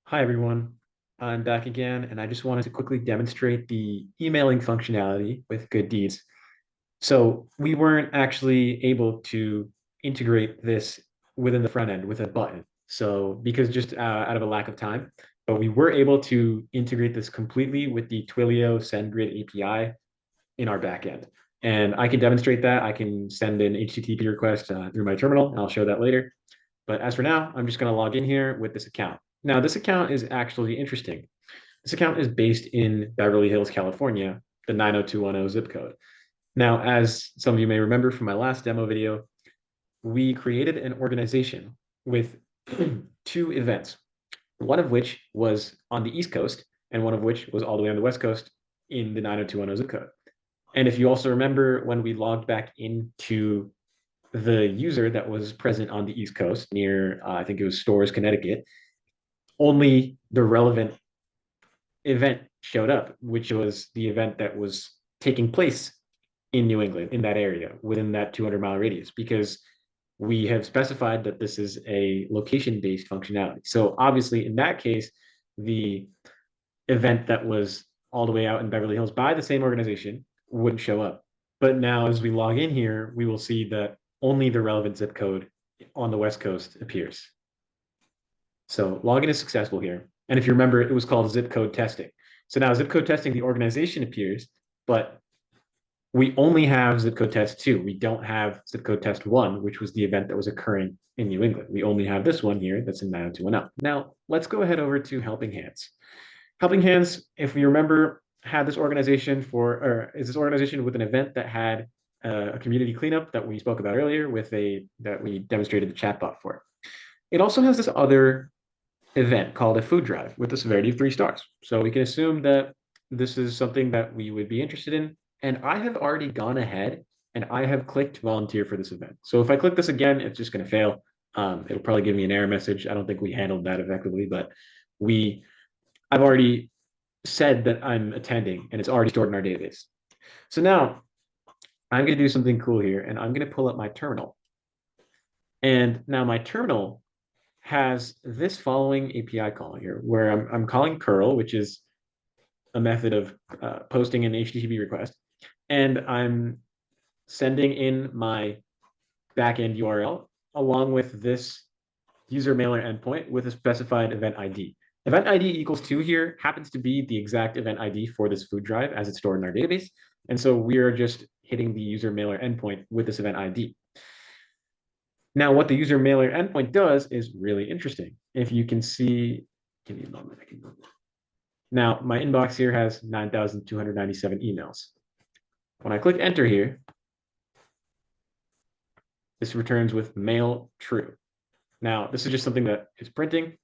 Hi, everyone. I'm back again, and I just wanted to quickly demonstrate the emailing functionality with GoodDeeds. So we weren't actually able to integrate this within the front end with a button. So because just out of a lack of time, but we were able to integrate this completely with the Twilio SendGrid API in our backend. And I can demonstrate that. I can send an HTTP request through my terminal, and I'll show that later. But as for now, I'm just going to log in here with this account. Now, this account is actually interesting. This account is based in Beverly Hills, California, the 90210 zip code. Now, as some of you may remember from my last demo video, we created an organization with two events, one of which was on the East Coast and one of which was all the way on the West Coast in the 90210 zip code. And if you also remember when we logged back into the user that was present on the East Coast near, I think it was Storrs, Connecticut, only the relevant event showed up, which was the event that was taking place in New England, in that area, within that 200-mile radius, because we have specified that this is a location-based functionality. So obviously, in that case, the event that was all the way out in Beverly Hills by the same organization wouldn't show up. But now, as we log in here, we will see that only the relevant zip code on the West Coast appears. So login is successful here. And if you remember, it was called zip code testing. So now zip code testing, the organization appears, but we only have zip code test 2. We don't have zip code test 1, which was the event that was occurring in New England. We only have this one here that's in 90210. Now, let's go ahead over to Helping Hands. Helping Hands, if we remember, had this organization or is this organization with an event that had a community cleanup that we spoke about earlier that we demonstrated the chatbot for. It also has this other event called a food drive with a severity of 3 stars. So we can assume that this is something that we would be interested in. And I have already gone ahead and I have clicked volunteer for this event. So if I click this again, it's just going to fail. It'll probably give me an error message. I don't think we handled that effectively, but I've already said that I'm attending and it's already stored in our database. So now I'm going to do something cool here and I'm going to pull up my terminal. And now my terminal has this following API call here, where I'm calling curl, which is a method of posting an HTTP request, and I'm sending in my backend URL along with this user mailer endpoint with a specified event ID. Event ID equals 2 here happens to be the exact event ID for this food drive as it's stored in our database. And so we are just hitting the user mailer endpoint with this event ID. Now, what the user mailer endpoint does is really interesting. If you can see, give me a moment, I can move. Now, my inbox here has 9,297 emails. When I click enter here, this returns with mail true. Now, this is just something that is printing.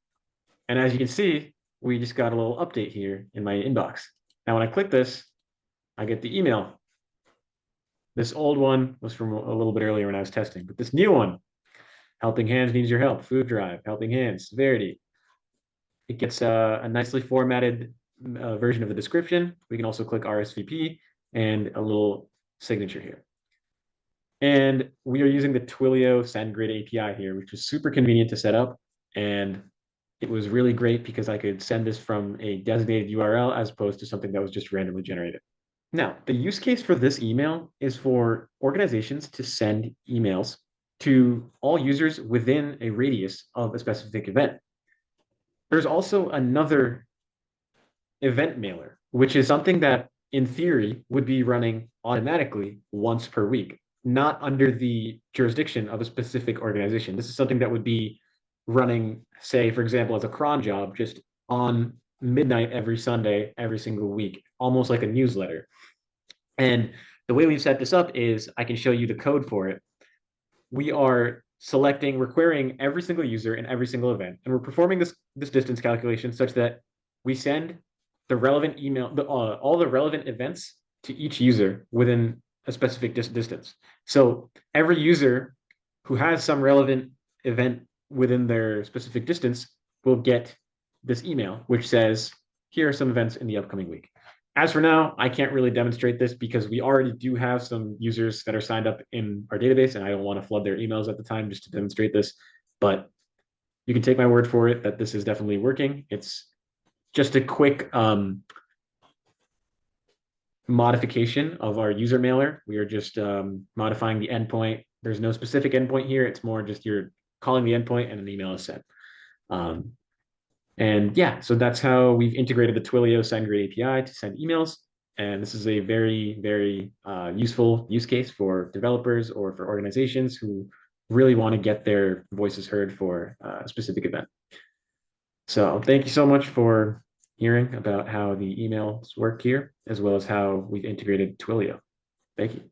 And as you can see, we just got a little update here in my inbox. Now, when I click this, I get the email. This old one was from a little bit earlier when I was testing, but this new one, Helping Hands needs your help, food drive, Helping Hands, severity. It gets a nicely formatted version of the description. We can also click RSVP and a little signature here. And we are using the Twilio SendGrid API here, which is super convenient to set up. And it was really great because I could send this from a designated URL as opposed to something that was just randomly generated. Now, the use case for this email is for organizations to send emails to all users within a radius of a specific event. There's also another event mailer, which is something that in theory would be running automatically once per week, not under the jurisdiction of a specific organization. This is something that would be running, say, for example, as a cron job, just on midnight every Sunday, every single week, almost like a newsletter. And the way we've set this up is I can show you the code for it. We are we're querying every single user in every single event, and we're performing this distance calculation such that we send the relevant email, all the relevant events to each user within a specific distance. So every user who has some relevant event within their specific distance will get this email, which says, here are some events in the upcoming week. As for now, I can't really demonstrate this because we already do have some users that are signed up in our database, and I don't want to flood their emails at the time just to demonstrate this. But you can take my word for it that this is definitely working. It's just a quick modification of our user mailer. We are just modifying the endpoint. There's no specific endpoint here. It's more just you're calling the endpoint and an email is sent. Um, and yeah, so that's how we've integrated the Twilio SendGrid API to send emails. And this is a very, very useful use case for developers or for organizations who really want to get their voices heard for a specific event. So thank you so much for hearing about how the emails work here, as well as how we've integrated Twilio. Thank you.